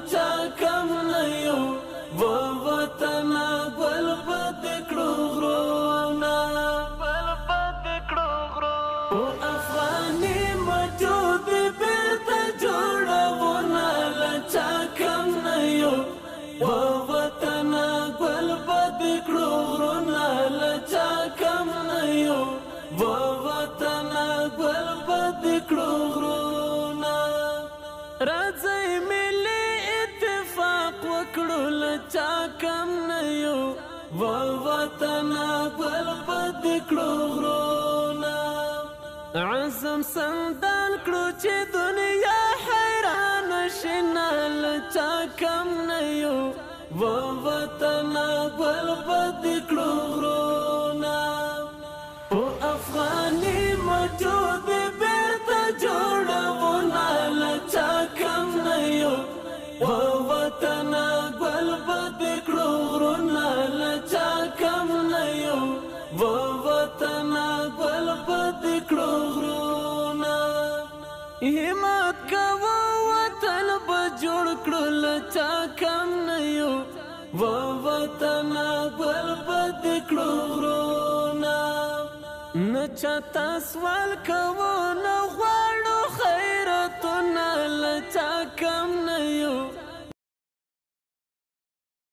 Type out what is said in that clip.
لچا کم نیو و وطن گل بدکړو غرونا او افغانی موجود بیرته جوړونه لچا کم نیو و وطن گل بدکړو غرونا لچا کم نیو و وطن گل بدکړو غرونا راځي ملي اتفاق وکړو لچا کم نیو و وطن گل بدکړو غرونا عزم سندال کړو چې دنیا حیران شنه لچا کم نیو و وطن گل بدکړو غرونا او افغانی موجود بیرته جوړونه لچا کم نیو و وطن گل بدکړو غرونا لچا کم نیو و وطن گل بدکړو غرونا همت کوو وطن به جوړ کړو لچا کم نیو و وطن گل بدکړو غرونا نه چاته سوال کوو نه غواړو خیراتونه لچا کم نیو